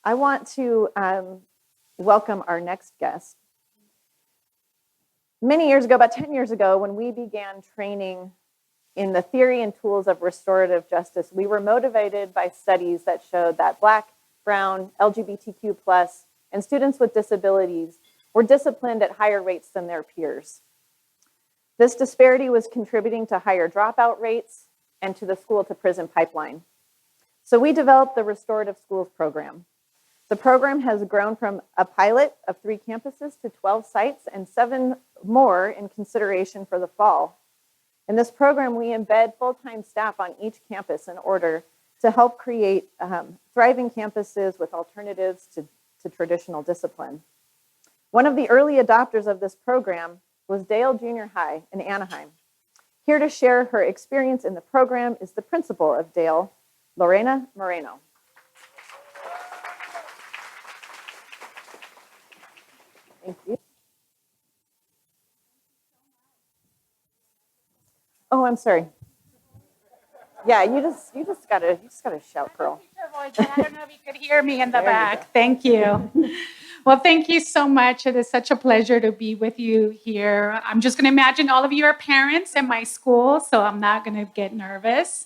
I want to welcome our next guest. Many years ago, about 10 years ago, when we began training in the theory and tools of restorative justice, we were motivated by studies that showed that Black, Brown, LGBTQ+, and students with disabilities were disciplined at higher rates than their peers. This disparity was contributing to higher dropout rates and to the school-to-prison pipeline. So we developed the Restorative Schools program. The program has grown from a pilot of 3 campuses to 12 sites and 7 more in consideration for the fall. In this program, we embed full-time staff on each campus in order to help create thriving campuses with alternatives to traditional discipline. One of the early adopters of this program was Dale Junior High in Anaheim. Here to share her experience in the program is the principal of Dale, Lorena Moreno. Thank you. Oh, I'm sorry. Yeah, you just gotta shout, girl. I don't know if you could hear me in the back. Thank you. Well, thank you so much. It is such a pleasure to be with you here. I'm just going to imagine all of you are parents in my school, so I'm not going to get nervous.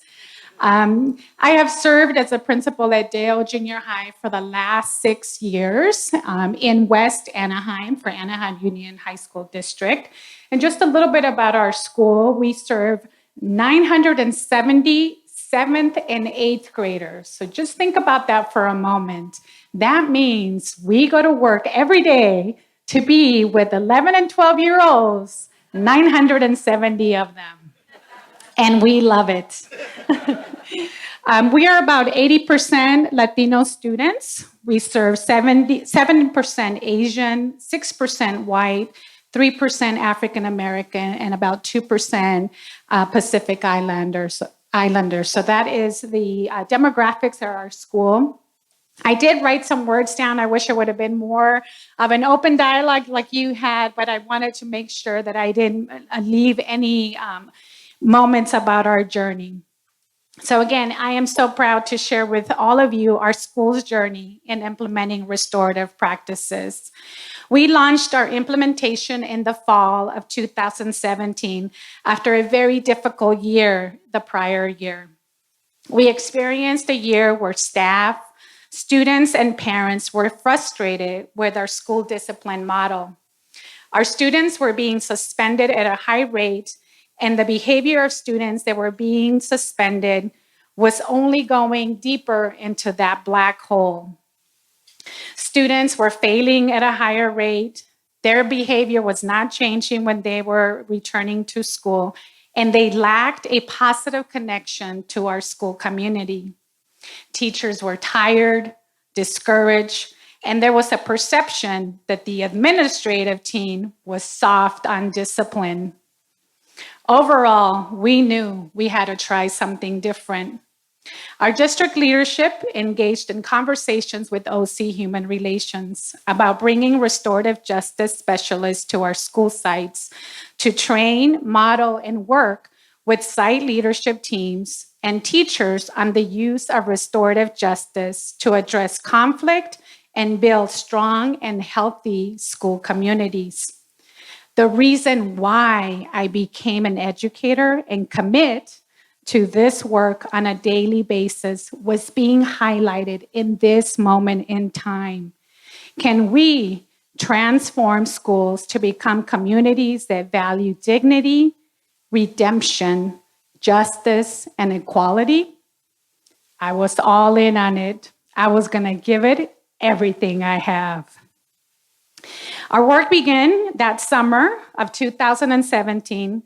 I have served as a principal at Dale Junior High for the last 6 years in West Anaheim for Anaheim Union High School District. And just a little bit about our school, we serve 970 7th and 8th graders. So just think about that for a moment. That means we go to work every day to be with 11 and 12-year-olds, 970 of them. And we love it. We are about 80% Latino students. We serve 7% Asian, 6% white, 3% African American, and about 2% Pacific Islanders. So that is the demographics of our school. I did write some words down. I wish it would have been more of an open dialogue like you had, but I wanted to make sure that I didn't leave any moments about our journey. So again, I am so proud to share with all of you our school's journey in implementing restorative practices. We launched our implementation in the fall of 2017 after a very difficult year the prior year. We experienced a year where staff, students, and parents were frustrated with our school discipline model. Our students were being suspended at a high rate, and the behavior of students that were being suspended was only going deeper into that black hole. Students were failing at a higher rate. Their behavior was not changing when they were returning to school, and they lacked a positive connection to our school community. Teachers were tired, discouraged, and there was a perception that the administrative team was soft on discipline. Overall, we knew we had to try something different. Our district leadership engaged in conversations with OC Human Relations about bringing restorative justice specialists to our school sites to train, model, and work with site leadership teams and teachers on the use of restorative justice to address conflict and build strong and healthy school communities. The reason why I became an educator and commit to this work on a daily basis was being highlighted in this moment in time. Can we transform schools to become communities that value dignity, redemption, justice, and equality? I was all in on it. I was going to give it everything I have. Our work began that summer of 2017.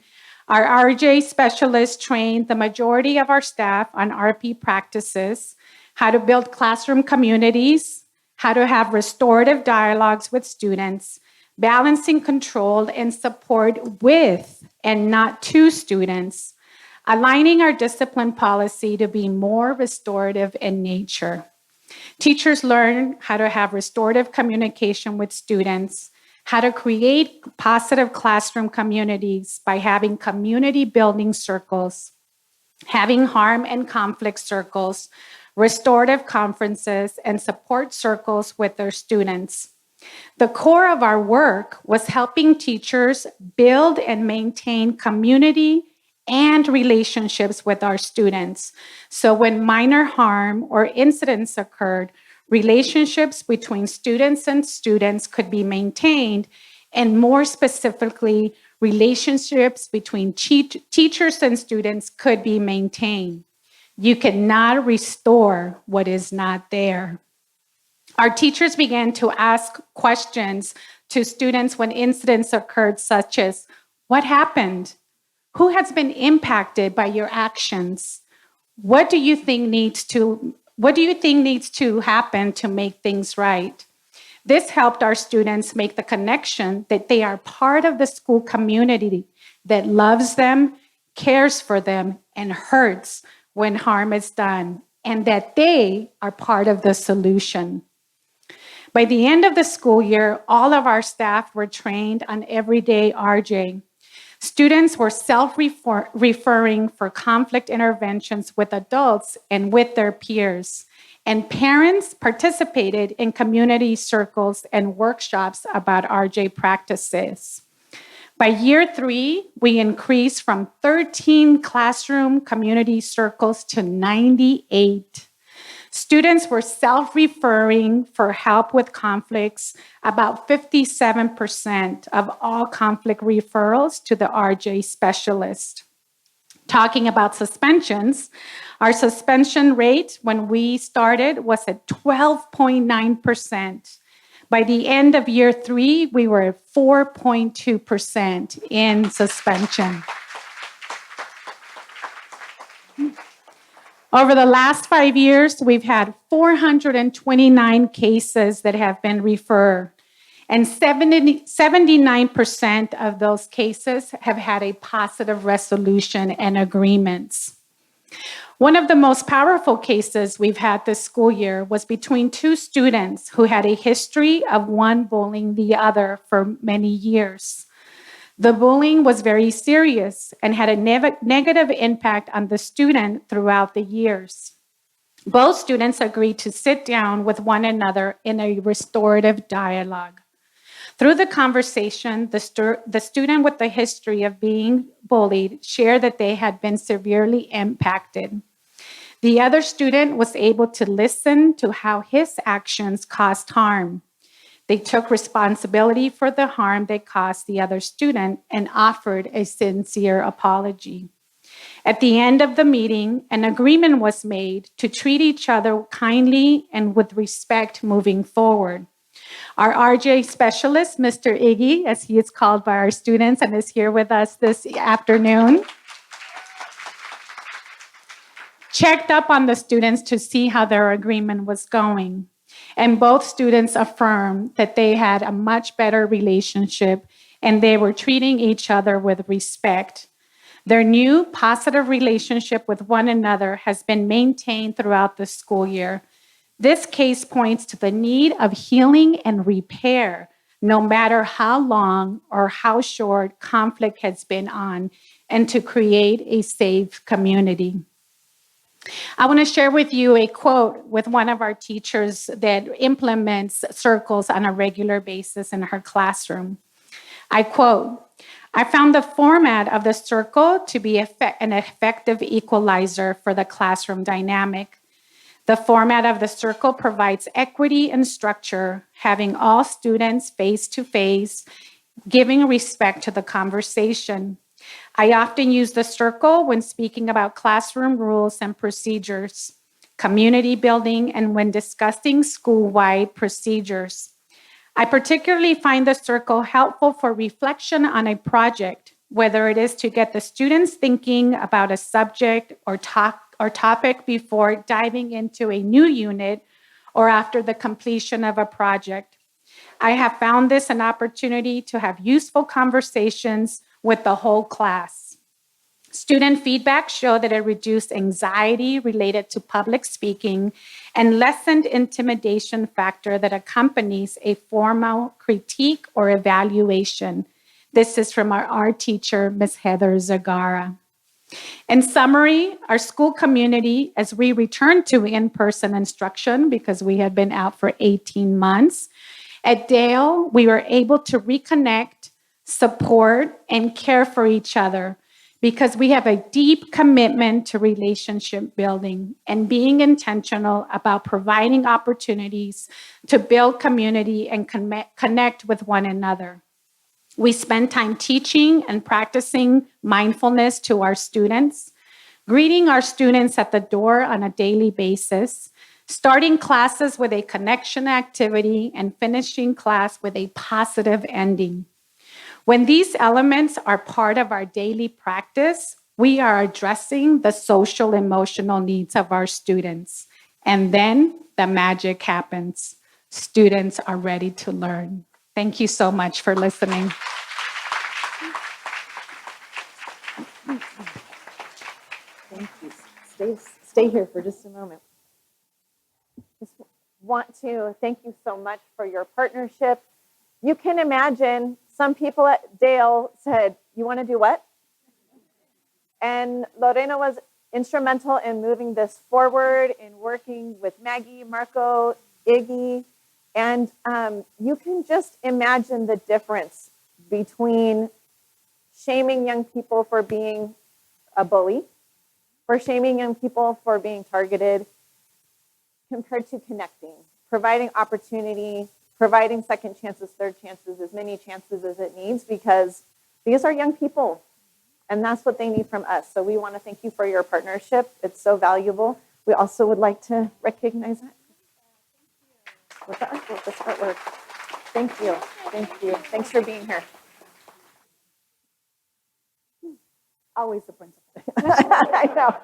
Our RJ specialists trained the majority of our staff on RP practices, how to build classroom communities, how to have restorative dialogues with students, balancing control and support with and not to students, aligning our discipline policy to be more restorative in nature. Teachers learn how to have restorative communication with students, how to create positive classroom communities by having community building circles, having harm and conflict circles, restorative conferences, and support circles with their students. The core of our work was helping teachers build and maintain community and relationships with our students. So when minor harm or incidents occurred, relationships between students and students could be maintained, and more specifically, relationships between teachers and students could be maintained. You cannot restore what is not there. Our teachers began to ask questions to students when incidents occurred, such as, what happened? Who has been impacted by your actions? What do you think needs to happen to make things right? This helped our students make the connection that they are part of the school community that loves them, cares for them, and hurts when harm is done, and that they are part of the solution. By the end of the school year, all of our staff were trained on everyday RJ. Students were self-referring for conflict interventions with adults and with their peers. And parents participated in community circles and workshops about RJ practices. By year 3, we increased from 13 classroom community circles to 98. Students were self-referring for help with conflicts, about 57% of all conflict referrals to the RJ specialist. Talking about suspensions, our suspension rate when we started was at 12.9%. By the end of year 3, we were at 4.2% in suspension. Over the last 5 years, we've had 429 cases that have been referred, and 79% of those cases have had a positive resolution and agreements. One of the most powerful cases we've had this school year was between 2 students who had a history of one bullying the other for many years. The bullying was very serious and had a negative impact on the student throughout the years. Both students agreed to sit down with one another in a restorative dialogue. Through the conversation, the student with the history of being bullied shared that they had been severely impacted. The other student was able to listen to how his actions caused harm. They took responsibility for the harm they caused the other student and offered a sincere apology. At the end of the meeting, an agreement was made to treat each other kindly and with respect moving forward. Our RJ specialist, Mr. Iggy, as he is called by our students and is here with us this afternoon, checked up on the students to see how their agreement was going. And both students affirmed that they had a much better relationship and they were treating each other with respect. Their new positive relationship with one another has been maintained throughout the school year. This case points to the need of healing and repair, no matter how long or how short conflict has been on, and to create a safe community. I want to share with you a quote with one of our teachers that implements circles on a regular basis in her classroom. I quote, "I found the format of the circle to be an effective equalizer for the classroom dynamic. The format of the circle provides equity and structure, having all students face to face, giving respect to the conversation. I often use the circle when speaking about classroom rules and procedures, community building, and when discussing school-wide procedures. I particularly find the circle helpful for reflection on a project, whether it is to get the students thinking about a subject or topic before diving into a new unit or after the completion of a project. I have found this an opportunity to have useful conversations with the whole class. Student feedback showed that it reduced anxiety related to public speaking and lessened intimidation factor that accompanies a formal critique or evaluation." This is from our art teacher, Ms. Heather Zagara. In summary, our school community, as we return to in-person instruction because we had been out for 18 months, at Dale, we were able to reconnect, support, and care for each other because we have a deep commitment to relationship building and being intentional about providing opportunities to build community and connect with one another. We spend time teaching and practicing mindfulness to our students, greeting our students at the door on a daily basis, starting classes with a connection activity, and finishing class with a positive ending. When these elements are part of our daily practice, we are addressing the social emotional needs of our students. And then the magic happens. Students are ready to learn. Thank you so much for listening. Thank you. Stay here for just a moment. Just want to thank you so much for your partnership. You can imagine some people at Dale said, "You want to do what?" And Lorena was instrumental in moving this forward, in working with Maggie, Marco, Iggy. And you can just imagine the difference between shaming young people for being a bully, for shaming young people for being targeted, compared to connecting, providing opportunity, providing second chances, third chances, as many chances as it needs, because these are young people and that's what they need from us. So we want to thank you for your partnership. It's so valuable. We also would like to recognize that with the artwork, this artwork. Thank you. Thank you. Thanks for being here. Always the principal. I know.